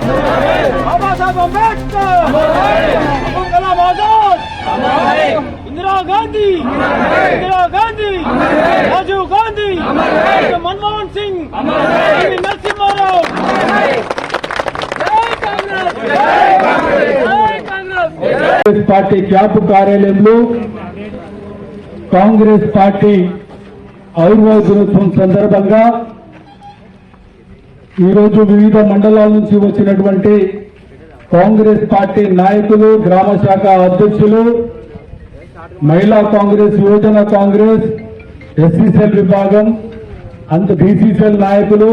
बाबा Saheb Ambedkar, Abdul Kalam Azad, Indira Gandhi, Rajiv Gandhi, Manmohan Singh, Narasimha Rao. Congress party camp కార్యాలయంలో Congress party ఆవిర్భావ దినోత్సవం సందర్భంగా ఈరోజు వివిధ మండలాల నుంచి వచ్చినటువంటి కాంగ్రెస్ పార్టీ నాయకులు, గ్రామ శాఖ అధ్యక్షులు, మహిళా కాంగ్రెస్, యువజన కాంగ్రెస్, ఎస్సీసీఎల్ విభాగం, బీసీసీఎల్ నాయకులు,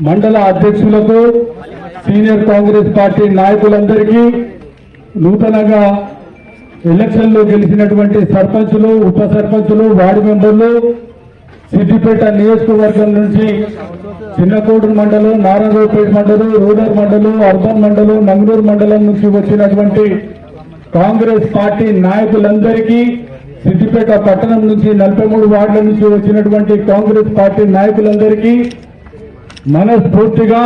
మండల అధ్యక్షులకు, సీనియర్ కాంగ్రెస్ పార్టీ నాయకులందరికీ, నూతనంగా ఎలక్షన్లో గెలిచినటువంటి సర్పంచులు, ఉప సర్పంచులు, వార్డు మెంబర్లు, సిద్దిపేట నియోజకవర్గం నుంచి చిన్నకోడూరు మండలం, నారాయణపేట మండలం, రూరల్ మండలం, అర్బన్ మండలం, నంగనూరు మండలం నుంచి వచ్చినటువంటి కాంగ్రెస్ పార్టీ నాయకులందరికీ, సిద్దిపేట పట్టణం నుంచి 43 వార్డుల నుంచి వచ్చినటువంటి కాంగ్రెస్ పార్టీ నాయకులందరికీ మనస్ఫూర్తిగా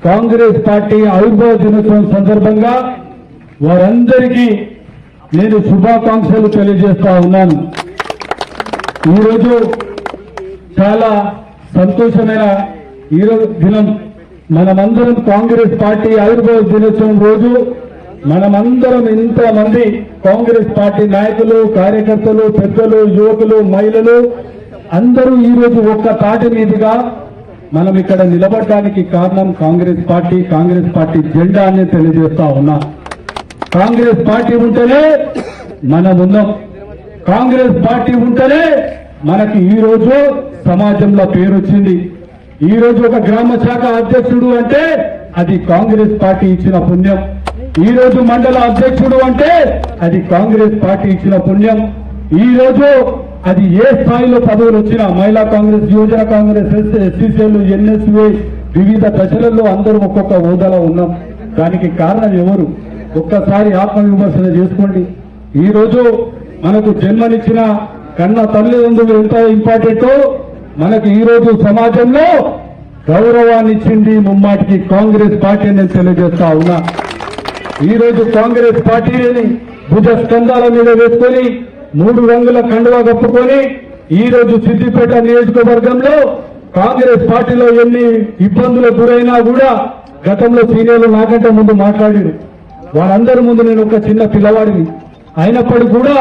కాంగ్రెస్ పార్టీ ఆవిర్భావ దినోత్సవం సందర్భంగా వారందరికీ నేను శుభాకాంక్షలు తెలియజేస్తా ఉన్నాను. ఈరోజు చాలా సంతోషమైన ఈరోజు దినం. మనమందరం కాంగ్రెస్ పార్టీ ఆవిర్భావ దినోత్సవం రోజు మనమందరం ఇంతమంది కాంగ్రెస్ పార్టీ నాయకులు, కార్యకర్తలు, పెద్దలు, యువకులు, మహిళలు అందరూ ఈరోజు ఒక్క తాటి మీదుగా మనం ఇక్కడ నిలబడడానికి కారణం కాంగ్రెస్ పార్టీ జెండా అని తెలియజేస్తా ఉన్నా. కాంగ్రెస్ పార్టీ ఉంటేనే మనం ఉన్నాం. కాంగ్రెస్ పార్టీ ఉంటేనే మనకి ఈ రోజు సమాజంలో పేరు వచ్చింది. ఈ రోజు ఒక గ్రామ శాఖ అధ్యక్షుడు అంటే అది కాంగ్రెస్ పార్టీ ఇచ్చిన పుణ్యం. ఈ రోజు మండల అధ్యక్షుడు అంటే అది కాంగ్రెస్ పార్టీ ఇచ్చిన పుణ్యం. ఈ రోజు అది ఏ స్థాయిలో పదవులు వచ్చినా, మహిళా కాంగ్రెస్, యువజన కాంగ్రెస్, ఎస్సీసీఎల్, ఎన్ఎస్ఏ వివిధ దశలలో అందరూ ఒక్కొక్క హోదాలో ఉన్నాం. దానికి కారణం ఎవరు? ఒక్కసారి ఆత్మవిమర్శన చేసుకోండి. ఈ రోజు మనకు జన్మనిచ్చిన కన్న తల్లిదండ్రులు ఎంత ఇంపార్టెంటో మనకు ఈ రోజు సమాజంలో గౌరవాన్ని ఇచ్చింది ముమ్మాటికి కాంగ్రెస్ పార్టీ నేను తెలియజేస్తా ఉన్నా. ఈ రోజు కాంగ్రెస్ పార్టీని భుజ స్కంధాల మీద వేసుకొని 3 రంగుల కండువా కప్పుకొని ఈ రోజు సిద్దిపేట నియోజకవర్గంలో కాంగ్రెస్ పార్టీలో ఎన్ని ఇబ్బందులకు గురైనా కూడా గతంలో సీనియర్లు నాకంటే ముందు మాట్లాడారు. వారందరి ముందు నేను ఒక చిన్న పిల్లవాడిని అయినప్పటికీ కూడా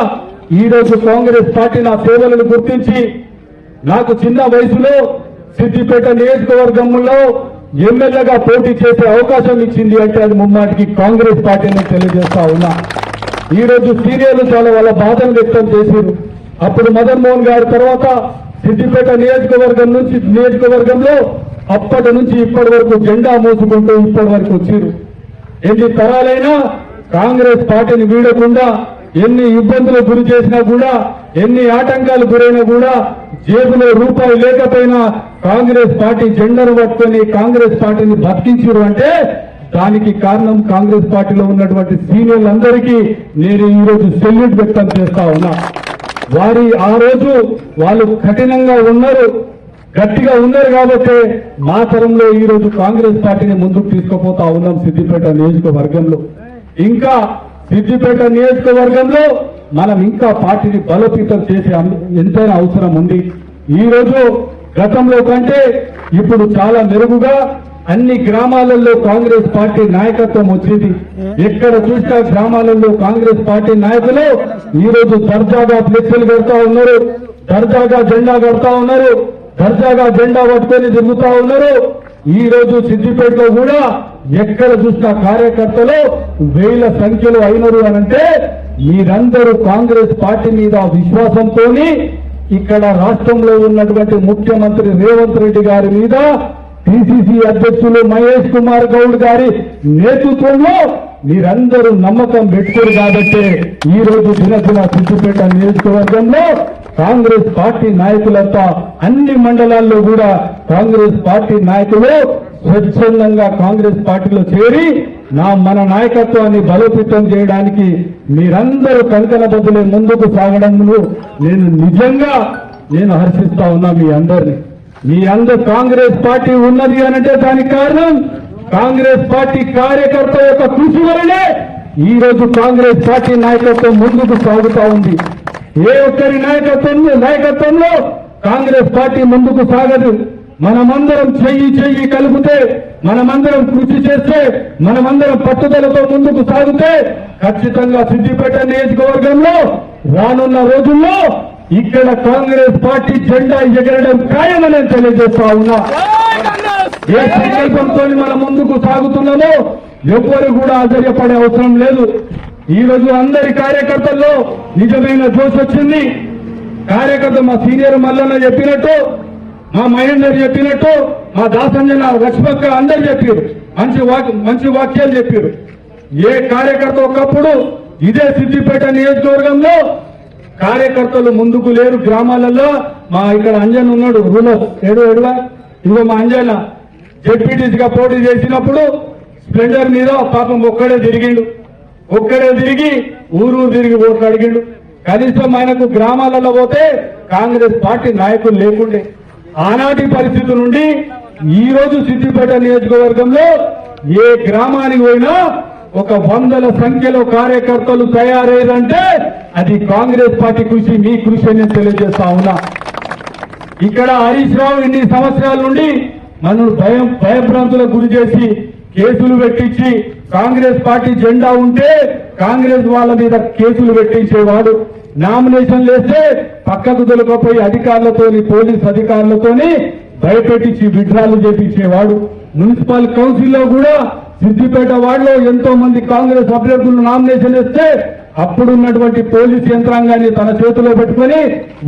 ఈ రోజు కాంగ్రెస్ పార్టీ నా సేవలను గుర్తించి నాకు చిన్న వయసులో సిద్దిపేట నియోజకవర్గంలో ఎమ్మెల్యేగా పోటీ చేసే అవకాశం ఇచ్చింది అంటే అది ముమ్మాటికి కాంగ్రెస్ పార్టీని తెలియజేస్తా ఉన్నా. ఈ రోజు సీనియర్లు చాలా వాళ్ళ బాధను వ్యక్తం చేశారు. అప్పుడు మదన్ మోహన్ గారి తర్వాత సిద్దిపేట నియోజకవర్గంలో అప్పటి నుంచి ఇప్పటి వరకు జెండా మోసుకుంటూ ఇప్పటి వరకు వచ్చారు. ఎన్ని తరాలైనా కాంగ్రెస్ పార్టీని వీడకుండా, ఎన్ని ఇబ్బందులకు గురి చేసినా కూడా, ఎన్ని ఆటంకాలు గురైనా కూడా, జేబులో రూపాయి లేకపోయినా కాంగ్రెస్ పార్టీ జెండాను పట్టుకొని కాంగ్రెస్ పార్టీని బతికించారు అంటే దానికి కారణం కాంగ్రెస్ పార్టీలో ఉన్నటువంటి సీనియర్లందరికీ నేను ఈరోజు సెల్యూట్ వ్యక్తం చేస్తా ఉన్నా. ఆ రోజు వాళ్ళు కఠినంగా ఉన్నారు, గట్టిగా ఉన్నారు కాబట్టి మా తరంలో ఈ రోజు కాంగ్రెస్ పార్టీని ముందుకు తీసుకుపోతా ఉన్నాం సిద్దిపేట నియోజకవర్గంలో. ఇంకా సిద్దిపేట నియోజకవర్గంలో మనం ఇంకా పార్టీని బలోపేతం చేసే ఎంతైనా అవసరం ఉంది. ఈ రోజు గతంలో కంటే ఇప్పుడు చాలా మెరుగుగా అన్ని గ్రామాలలో కాంగ్రెస్ పార్టీ నాయకత్వం వచ్చింది. ఎక్కడ చూసినా గ్రామాలలో కాంగ్రెస్ పార్టీ నాయకులు ఈ రోజు దర్జాగా ఫ్లెక్సీలు కడతా ఉన్నారు, దర్జాగా జెండా కడతా ఉన్నారు, దర్జాగా జెండా పట్టుకొని తిరుగుతా ఉన్నారు. ఈ రోజు సిద్దిపేటలో కూడా ఎక్కడ చూసిన కార్యకర్తలు వేల సంఖ్యలో అయినరు అనంటే మీరందరూ కాంగ్రెస్ పార్టీ మీద విశ్వాసంతో ఇక్కడ రాష్ట్రంలో ఉన్నటువంటి ముఖ్యమంత్రి రేవంత్ రెడ్డి గారి మీద, పిసిసి అధ్యక్షులు మహేష్ కుమార్ గౌడ్ గారి నేతృత్వంలో మీరందరూ నమ్మకం పెట్టుకోరు కాబట్టి ఈ రోజు దినదిన సిద్దిపేట నియోజకవర్గంలో కాంగ్రెస్ పార్టీ నాయకులంతా అన్ని మండలాల్లో కూడా కాంగ్రెస్ పార్టీ నాయకులు స్వచ్ఛందంగా కాంగ్రెస్ పార్టీలో చేరి మన నాయకత్వాన్ని బలోపేతం చేయడానికి మీరందరూ కంకణబద్దులే ముందుకు సాగడంలో నేను హర్షిస్తా ఉన్నా. మీ అందరు కాంగ్రెస్ పార్టీ ఉన్నది అనంటే దానికి కారణం కాంగ్రెస్ పార్టీ కార్యకర్త యొక్క కృషి వలనే ఈ రోజు కాంగ్రెస్ పార్టీ నాయకత్వం ముందుకు సాగుతా ఉంది. ఏ ఒక్కరి నాయకత్వంలో కాంగ్రెస్ పార్టీ ముందుకు సాగదు. మనమందరం చెయ్యి కలిపితే, మనమందరం కృషి చేస్తే, మనమందరం పట్టుదలతో ముందుకు సాగితే ఖచ్చితంగా సిద్దిపేట నియోజకవర్గంలో రానున్న రోజుల్లో ఇక్కడ కాంగ్రెస్ పార్టీ జెండా ఎగరడం ఖాయమని తెలియజేస్తా ఉన్నా. ఏ సంకల్పంతో మనం ముందుకు సాగుతున్నామో ఎవ్వరు కూడా ఆశ్చర్యపడే అవసరం లేదు. ఈ రోజు అందరి కార్యకర్తల్లో నిజమైన జోష్ వచ్చింది. కార్యకర్త మా సీనియర్ మల్లన్న చెప్పినట్టు, మా మహేందర్ చెప్పినట్టు, మా దాసంజన లక్ష్మక్క అందరు చెప్పారు, మంచి వాక్యాలు చెప్పారు. ఏ కార్యకర్త ఒకప్పుడు ఇదే సిద్దిపేట నియోజకవర్గంలో కార్యకర్తలు ముందుకు లేరు. గ్రామాలలో మా ఇక్కడ అంజన్ ఉన్నాడు, రూలర్ ఏడువా ఇదిగో మా అంజన్న జెడ్పీటీసీగా పోటీ చేసినప్పుడు స్ప్లెండర్ మీద పాపం ఒక్కడే తిరిగి ఊరు తిరిగి ఓట్లు అడిగిండు. కనీసం ఆయనకు గ్రామాలలో పోతే కాంగ్రెస్ పార్టీ నాయకులు లేకుండే. ఆనాటి పరిస్థితి నుండి ఈ రోజు సిద్దిపేట నియోజకవర్గంలో ఏ గ్రామానికి పోయినా ఒక వందల సంఖ్యలో కార్యకర్తలు తయారయ్యారంటే అది కాంగ్రెస్ పార్టీ కృషి, మీ కృషి అని తెలియజేస్తా ఉన్నా. ఇక్కడ హరీష్ రావు ఇన్ని సంవత్సరాల నుండి మనల్ని భయభ్రాంతులకు గురి చేసి కేసులు పెట్టించి కాంగ్రెస్ పార్టీ జెండా ఉంటే కాంగ్రెస్ వాళ్ళ మీద కేసులు పెట్టించేవాడు. నామినేషన్ వేస్తే పక్కకు దొలకపోయి అధికారులతోని, పోలీస్ అధికారులతోని భయపెట్టించి విడ్రాలు చేపించేవాడు. మున్సిపల్ కౌన్సిల్లో కూడా సిద్దిపేట వార్డులో ఎంతో మంది కాంగ్రెస్ అభ్యర్థులు నామినేషన్ వేస్తే అప్పుడున్నటువంటి పోలీస్ యంత్రాంగాన్ని తన చేతిలో పెట్టుకుని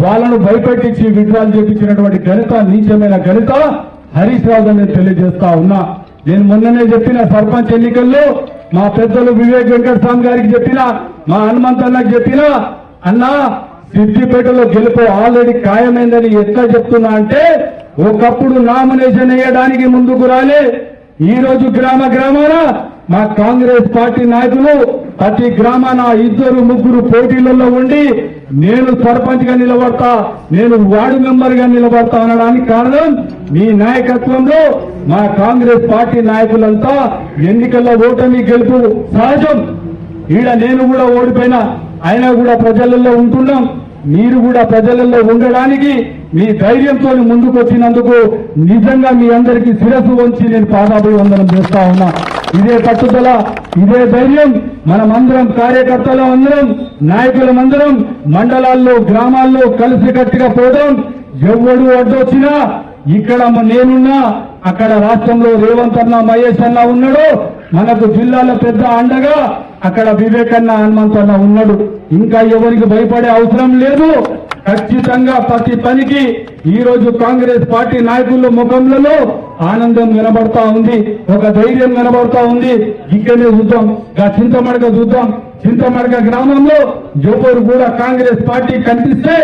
వాళ్ళను భయపెట్టించి విడ్రాలు చేపించినటువంటి ఘనత, నీచమైన ఘనత హరీష్ రావు అని తెలియజేస్తా ఉన్నా. నేను మొన్ననే చెప్పిన సర్పంచ్ ఎన్నికల్లో మా పెద్దలు వివేక్ వెంకటస్వామి గారికి చెప్పిన, మా హనుమంతన్నకి చెప్పిన, అన్నా సిద్దిపేటలో గెలుపు ఆల్రెడీ ఖాయమైందని ఎట్లా చెప్తున్నా అంటే, ఒకప్పుడు నామినేషన్ వేయడానికి ముందుకు రాలే, ఈ రోజు గ్రామాన మా కాంగ్రెస్ పార్టీ నాయకులు ప్రతి గ్రామాన 2-3 పోటీలలో ఉండి నేను సర్పంచ్ గా నిలబడతా, నేను వార్డు మెంబర్ గా నిలబడతా అనడానికి కారణం మీ నాయకత్వంలో మా కాంగ్రెస్ పార్టీ నాయకులంతా ఎన్నికల్లో ఓటమి గెలుపు సహజం. ఈడ నేను కూడా ఓడిపోయినా, అయినా కూడా ప్రజలలో ఉంటున్నాం. మీరు కూడా ప్రజలలో ఉండడానికి మీ ధైర్యంతో ముందుకు వచ్చినందుకు నిజంగా మీ అందరికీ శిరస్సు వంచి నేను పాదాభివందనం చేస్తా ఉన్నా. ఇదే పట్టుదల, ఇదే ధైర్యం మనమందరం, కార్యకర్తలు అందరం, నాయకులమందరం మండలాల్లో, గ్రామాల్లో కలిసికట్టుగా పోవడం. ఎవడు అడ్డొచ్చినా ఇక్కడ నేనున్నా, అక్కడ రాష్ట్రంలో రేవంత్ అన్న, మహేష్ అన్న ఉన్నాడు, మనకు జిల్లాలో పెద్ద అండగా అక్కడ వివేక్ అన్న, హనుమంత్ అన్న ఉన్నాడు. ఇంకా ఎవరికి భయపడే అవసరం లేదు. ఖచ్చితంగా ప్రతి పనికి ఈ రోజు కాంగ్రెస్ పార్టీ నాయకుల ముఖంలో ఆనందం వినబడతా ఉంది, ఒక ధైర్యం వినబడతా ఉంది. ఇక్కడనే చూద్దాం, చింతమడక చూద్దాం. చింతమడక గ్రామంలో ఎవరు కూడా కాంగ్రెస్ పార్టీ కనిపిస్తే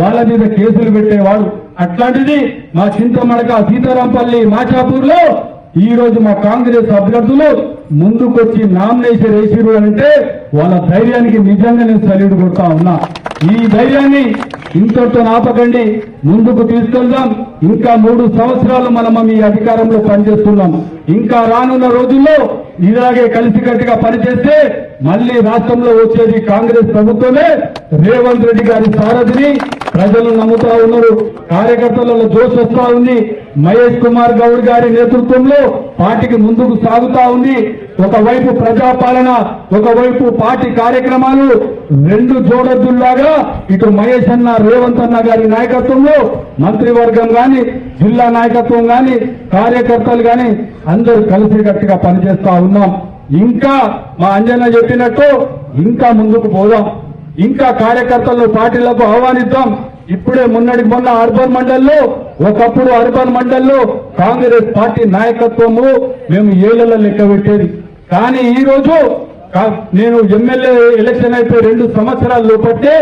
వాళ్ళ మీద కేసులు పెట్టేవాడు. అట్లాంటిది మా చింతమడక, సీతారాంపల్లి, మాచాపూర్ లో ఈ రోజు మా కాంగ్రెస్ అభ్యర్థులు ముందుకొచ్చి నామినేషన్ వేసిరు అంటే వాళ్ళ ధైర్యానికి నిజంగా నేను సల్యూట్ కొడతా ఉన్నా. ఈ ధైర్యాన్ని ఇంతటితో ఆపకండి, ముందుకు తీసుకెళ్దాం. ఇంకా 3 సంవత్సరాలు మనం ఈ అధికారంలో పనిచేస్తున్నాం. ఇంకా రానున్న రోజుల్లో ఇలాగే కలిసికట్టుగా పనిచేస్తే మళ్లీ రాష్ట్రంలో వచ్చేది కాంగ్రెస్ ప్రభుత్వమే. రేవంత్ రెడ్డి గారి సారథిని ప్రజలు నమ్ముతా ఉన్నారు. కార్యకర్తలలో జోష్ వస్తా ఉంది. మహేష్ కుమార్ గౌడ్ గారి నేతృత్వంలో పార్టీకి ముందుకు సాగుతా ఉంది. ఒకవైపు ప్రజాపాలన, ఒకవైపు పార్టీ కార్యక్రమాలు, 2 జోడద్దుల్లాగా ఇటు మహేష్ అన్న, రేవంత్ అన్న గారి నాయకత్వంలో మంత్రివర్గం గాని, జిల్లా నాయకత్వం గాని, కార్యకర్తలు గాని అందరూ కలిసికట్టుగా పనిచేస్తా ఉన్నాం. ఇంకా మా అంజన్న చెప్పినట్టు ఇంకా ముందుకు పోదాం. ఇంకా కార్యకర్తలను పార్టీలకు ఆహ్వానిద్దాం. ఇప్పుడే మొన్న అర్బన్ మండల్లో, ఒకప్పుడు అర్బన్ మండల్లో కాంగ్రెస్ పార్టీ నాయకత్వము మేము ఏళ్లలో లెక్క పెట్టేది. కానీ ఈ రోజు నేను ఎమ్మెల్యే ఎలక్షన్ అయిపోయి 2 సంవత్సరాల లోపట్టే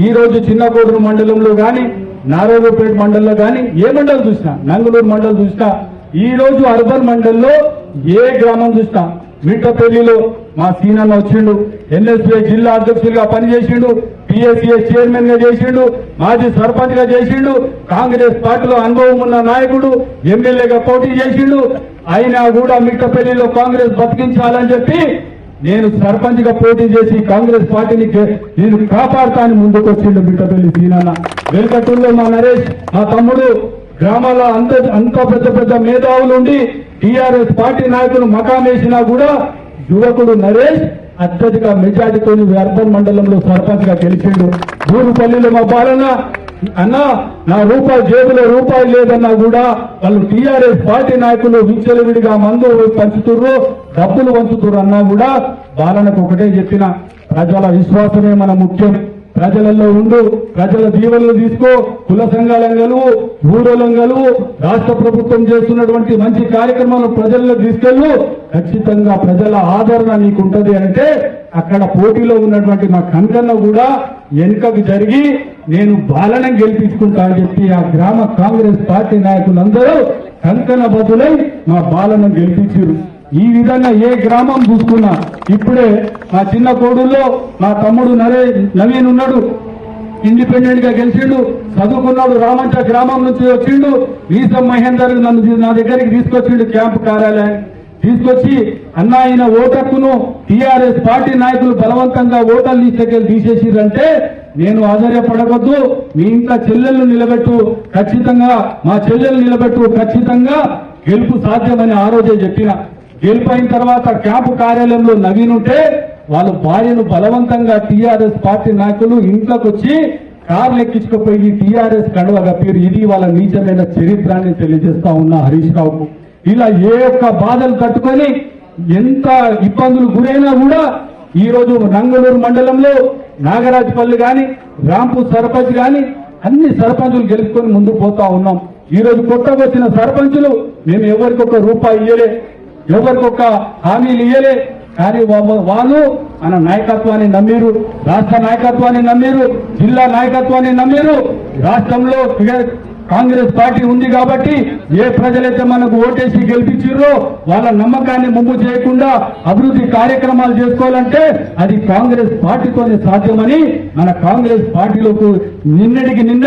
ఈ రోజు చిన్నకోడూరు మండలంలో గాని, నారాయణపేట మండలంలో గాని, ఏ మండలం చూసినా, నంగులూరు మండలం చూసినా, ఈ రోజు అర్బన్ మండల్లో ఏ గ్రామం చూసినా, మిట్టపల్లిలో మా సీనన్న వచ్చిండు, ఎన్ఎస్పీ జిల్లా అధ్యక్షులుగా పనిచేసిండు, పిఎస్సిఎస్ చైర్మన్ గా చేసిండు, మాజీ సర్పంచ్ గా చేసిండు, కాంగ్రెస్ పార్టీలో అనుభవం ఉన్న నాయకుడు, ఎమ్మెల్యేగా పోటీ చేసిండు. అయినా కూడా మిట్టపల్లిలో కాంగ్రెస్ బతికించాలని చెప్పి నేను సర్పంచ్ గా పోటీ చేసి కాంగ్రెస్ పార్టీని నేను కాపాడుతాను ముందుకు వచ్చిండు మిట్టపల్లి సీనన్న. వెల్కటూరులో మా నరేష్, మా తమ్ముడు, గ్రామాల్లో అంత పెద్ద పెద్ద మేధావులు ఉండి టీఆర్ఎస్ పార్టీ నాయకులు మకాం వేసినా కూడా యువకుడు నరేష్ అత్యధిక మెజార్టీతో అర్బన్ మండలంలో సర్పంచ్ గా గెలిచిండు. ఊరుపల్లిలో మా బాలన్న అన్నా నా జేబులో రూపాయి లేదన్నా కూడా వాళ్ళు టీఆర్ఎస్ పార్టీ నాయకులు విచ్చలవిడిగా మందు పంచుతుర్రు, డబ్బులు పంచుతుర్రు అన్నా కూడా బాలనకు ఒకటే చెప్పిన, ప్రజల విశ్వాసమే మన ముఖ్యం. ప్రజలలో ఉండు, ప్రజల దీవెనలు తీసుకో, కుల సంఘాలను గెలువు, ఊరోలను గెలువు, రాష్ట్ర ప్రభుత్వం చేస్తున్నటువంటి మంచి కార్యక్రమాలను ప్రజల్లో తీసుకెళ్ళు, ఖచ్చితంగా ప్రజల ఆదరణ నీకుంటది అంటే అక్కడ పోటీలో ఉన్నటువంటి మా కనకన్న కూడా వెనుకకు జరిగి నేను బాలనం గెలిపించుకుంటా అని చెప్పి ఆ గ్రామ కాంగ్రెస్ పార్టీ నాయకులందరూ కనకన్న బదులై మా బాలనం గెలిపించారు. ఈ విధంగా ఏ గ్రామం చూసుకున్నా ఇప్పుడే మా చిన్న కోడుల్లో మా తమ్ముడు నవీన్ ఉన్నాడు, ఇండిపెండెంట్ గా గెలిచిండు, చదువుకున్నాడు, రామంచ గ్రామం నుంచి వచ్చిండు. వీసం మహేందర్ నన్ను నా దగ్గరికి తీసుకొచ్చిండు, క్యాంపు కార్యాలయం తీసుకొచ్చి అన్న ఆయన ఓటక్కును టీఆర్ఎస్ పార్టీ నాయకులు బలవంతంగా ఓటర్లు లిస్టుకెళ్ళి తీసేసిరంటే నేను ఆశ్చర్యపడవద్దు, మీ ఇంట్లో చెల్లెళ్ళు నిలబెట్టు, ఖచ్చితంగా మా చెల్లెలు నిలబెట్టు, ఖచ్చితంగా గెలుపు సాధ్యమని ఆ రోజే చెప్పిన. గెలిపోయిన తర్వాత క్యాంపు కార్యాలయంలో నవీన్ ఉంటే వాళ్ళ భార్యను బలవంతంగా టీఆర్ఎస్ పార్టీ నాయకులు ఇంట్లోకి వచ్చి కార్లు ఎక్కించుకుపోయి టీఆర్ఎస్ కండువ కప్పారు. ఇది వాళ్ళ నీచమైన చరిత్రాన్ని తెలియజేస్తా ఉన్నా హరీష్ రావుకు. ఇలా ఏ ఒక్క బాధలు తట్టుకొని ఎంత ఇబ్బందులు గురైనా కూడా ఈ రోజు నంగళూరు మండలంలో నాగరాజపల్లి గాని, రాంపూర్ సర్పంచ్ గాని అన్ని సర్పంచులు గెలుపుకొని ముందుకు పోతా ఉన్నాం. ఈ రోజు కొత్తగా వచ్చిన సర్పంచులు మేము ఎవరికొక రూపాయి ఇయ్యలే, ఎవరికొక హామీలు ఇయ్యలే, కానీ వాళ్ళు మన నాయకత్వాన్ని నమ్మిరు, రాష్ట్ర నాయకత్వాన్ని నమ్మిరు, జిల్లా నాయకత్వాన్ని నమ్మిరు. రాష్ట్రంలో కాంగ్రెస్ పార్టీ ఉంది కాబట్టి ఏ ప్రజలైతే మనకు ఓటేసి గెలిపించారో వాళ్ళ నమ్మకాన్ని ముందు చేయకుండా అభివృద్ధి కార్యక్రమాలు చేసుకోవాలంటే అది కాంగ్రెస్ పార్టీతోనే సాధ్యమని మన కాంగ్రెస్ పార్టీలోకి నిన్నటికి నిన్న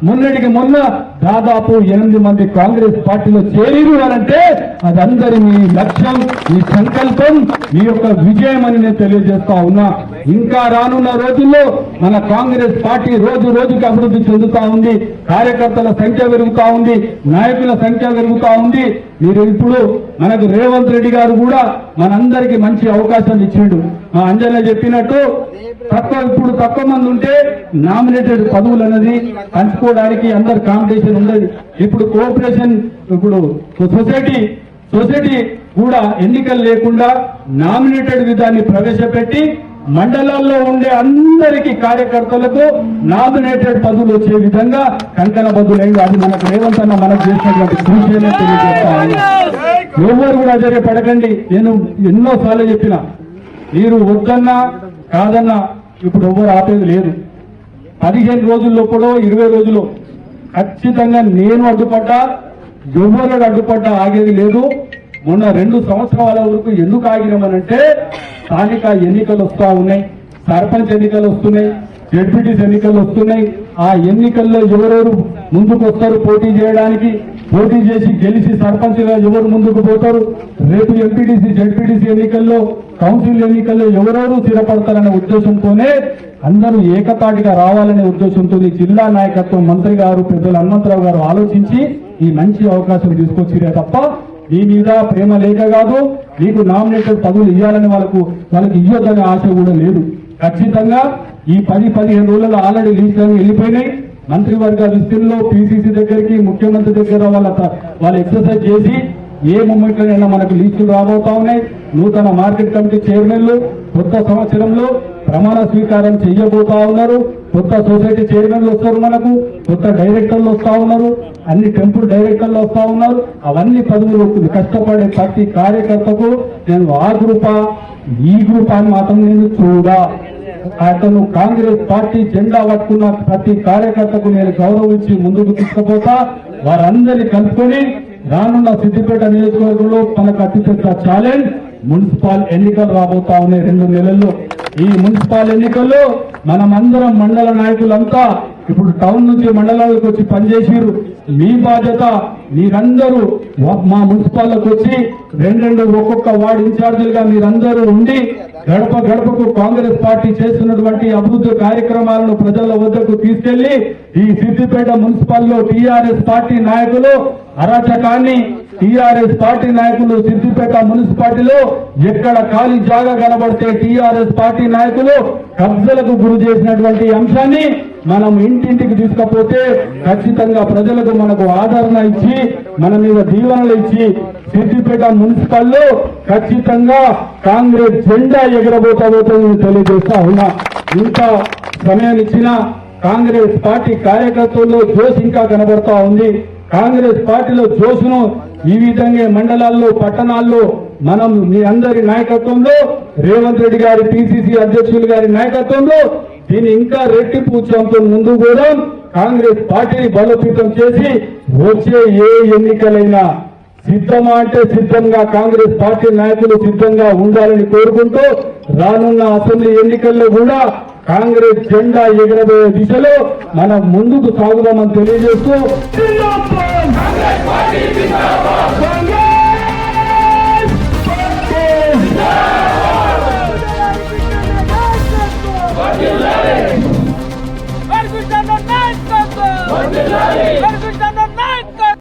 మొన్నటికి మొన్న దాదాపు 8 మంది కాంగ్రెస్ పార్టీలో చేరిరు అంటే అది అందరి మీ లక్ష్యం, మీ సంకల్పం, మీ యొక్క విజయం అని నేను తెలియజేస్తా ఉన్నా. ఇంకా రానున్న రోజుల్లో మన కాంగ్రెస్ పార్టీ రోజు రోజుకి అభివృద్ధి చెందుతా ఉంది, కార్యకర్తల సంఖ్య పెరుగుతా ఉంది, నాయకుల సంఖ్య పెరుగుతా ఉంది. మీరు ఇప్పుడు మనకు రేవంత్ రెడ్డి గారు కూడా మనందరికీ మంచి అవకాశం ఇచ్చిండు. మా అంజన చెప్పినట్టు ఇప్పుడు తక్కువ మంది ఉంటే నామినేటెడ్ పదవులు అనేది పంచుకోవడానికి అందరు కాంపిటీషన్ ఉండదు. ఇప్పుడు కోఆపరేషన్, ఇప్పుడు సొసైటీ కూడా ఎన్నికలు లేకుండా నామినేటెడ్ విధాన్ని ప్రవేశపెట్టి మండలాల్లో ఉండే అందరికీ కార్యకర్తలకు నామినేటెడ్ పదవులు వచ్చే విధంగా కంకణ బదులైంది. అది మనకు రేవంత్ అన్న మనకు చేసినటువంటి కృషి అనే తెలియజేస్తాను. ఎవరు కూడా ఆశ్చర్యపడకండి, నేను ఎన్నోసార్లు చెప్పిన, మీరు వద్దన్నా కాదన్నా ఇప్పుడు ఎవరు ఆపేది లేదు. 15 రోజుల్లోపడో 20 రోజుల్లో ఖచ్చితంగా నేను అడ్డుపడ్డా, ఎవరు అడ్డుపడ్డా ఆగేది లేదు. మొన్న 2 సంవత్సరాల వరకు ఎందుకు ఆగినామనంటే స్థానిక ఎన్నికలు వస్తా ఉన్నాయి, సర్పంచ్ ఎన్నికలు వస్తున్నాయి, జడ్పీటీసీ ఎన్నికలు వస్తున్నాయి. ఆ ఎన్నికల్లో ఎవరెవరు ముందుకు వస్తారు పోటీ చేయడానికి, పోటీ చేసి గెలిచి సర్పంచ్గా ఎవరు ముందుకు పోతారు, రేపు ఎంపీటీసీ జడ్పీటీసీ ఎన్నికల్లో కౌన్సిల్ ఎన్నికల్లో ఎవరెవరు స్థిరపడతారనే ఉద్దేశంతోనే అందరూ ఏకతాటిగా రావాలనే ఉద్దేశంతో జిల్లా నాయకత్వం, మంత్రి గారు, పెద్దలు హనుమంతరావు గారు ఆలోచించి ఈ మంచి అవకాశం తీసుకొచ్చిరే తప్ప మీ మీద ప్రేమ లేక కాదు, మీకు నామినేటెడ్ పదవులు ఇవ్వాలని వాళ్ళకి ఇవ్వద్దనే ఆశ కూడా లేదు. ఖచ్చితంగా ఈ 10-15 రోజులలో ఆల్రెడీ లీస్ట్ వెళ్ళిపోయినాయి. మంత్రివర్గ విస్తీర్ణంలో పిసిసి దగ్గరికి, ముఖ్యమంత్రి దగ్గర వాళ్ళ ఎక్సర్సైజ్ చేసి ఏ మూమెంట్లోనైనా మనకు లిస్టులు రాబోతా ఉన్నాయి. నూతన మార్కెట్ కమిటీ చైర్మన్లు కొత్త సంవత్సరంలో ప్రమాణ స్వీకారం చేయబోతా ఉన్నారు. కొత్త సొసైటీ చైర్మన్లు వస్తారు, మనకు కొత్త డైరెక్టర్లు వస్తా ఉన్నారు, అన్ని టెంపుల్ డైరెక్టర్లు వస్తా ఉన్నారు. అవన్నీ పదవులు కష్టపడే ప్రతి కార్యకర్తకు నేను ఆ గ్రూపా ఈ గ్రూప్ అని మాత్రం నేను చూడా. అతను కాంగ్రెస్ పార్టీ జెండా పట్టుకున్న ప్రతి కార్యకర్తకు నేను గౌరవించి ముందుకు తీసుకుపోతా. వారందరినీ కలుపుకొని రానున్న సిద్దిపేట నియోజకవర్గంలో మనకు అతిపెద్ద ఛాలెంజ్ మున్సిపల్ ఎన్నికలు రాబోతా ఉన్నాయి 2 నెలల్లో. ఈ మున్సిపల్ ఎన్నికల్లో మనమందరం మండల నాయకులంతా ఇప్పుడు టౌన్ నుంచి మండలాలకు వచ్చి పనిచేసిరు. మీ బాధ్యత మీరందరూ మా మున్సిపాల్లోకి వచ్చి రెండు ఒక్కొక్క వార్డు ఇన్ఛార్జీలుగా మీరందరూ ఉండి గడప గడపకు కాంగ్రెస్ పార్టీ చేస్తున్నటువంటి అభివృద్ధి కార్యక్రమాలను ప్రజల వద్దకు తీసుకెళ్లి ఈ సిద్దిపేట మున్సిపల్లో టీఆర్ఎస్ పార్టీ నాయకులు అరాచకాన్ని టీఆర్ఎస్ పార్టీ నాయకులు సిద్దిపేట మున్సిపాలిటీలో ఎక్కడ ఖాళీ జాగా కనబడితే టీఆర్ఎస్ పార్టీ నాయకులు కబ్జలకు గురి చేసినటువంటి అంశాన్ని మనం ఇంటింటికి తీసుకపోతే ఖచ్చితంగా ప్రజలకు మనకు ఆదరణ ఇచ్చి మన మీద దీవెనలు ఇచ్చి సిద్దిపేట మున్సిపల్లో ఖచ్చితంగా కాంగ్రెస్ జెండా ఎగరబోతబోతుందని తెలియజేస్తా ఉన్నా. ఇంత సమయం ఇచ్చిన కాంగ్రెస్ పార్టీ కార్యకర్తల్లో జోష్ ఇంకా కనబడతా ఉంది. కాంగ్రెస్ పార్టీలో జోష్ను ఈ విధంగా మండలాల్లో పట్టణాల్లో మనం మీ అందరి నాయకత్వంలో రేవంత్ రెడ్డి గారి పిసిసి అధ్యక్షులు గారి నాయకత్వంలో దీన్ని ఇంకా రెట్టింపు ఉత్సాహంతో ముందు కూడా కాంగ్రెస్ పార్టీని బలోపేతం చేసి వచ్చే ఏ ఎన్నికలైనా సిద్ధమా అంటే సిద్ధంగా కాంగ్రెస్ పార్టీ నాయకులు సిద్ధంగా ఉండాలని కోరుకుంటూ రానున్న అసెంబ్లీ ఎన్నికల్లో కూడా కాంగ్రెస్ జెండా ఎగరబోయే దిశలో మనం ముందుకు సాగుదామని తెలియజేస్తూ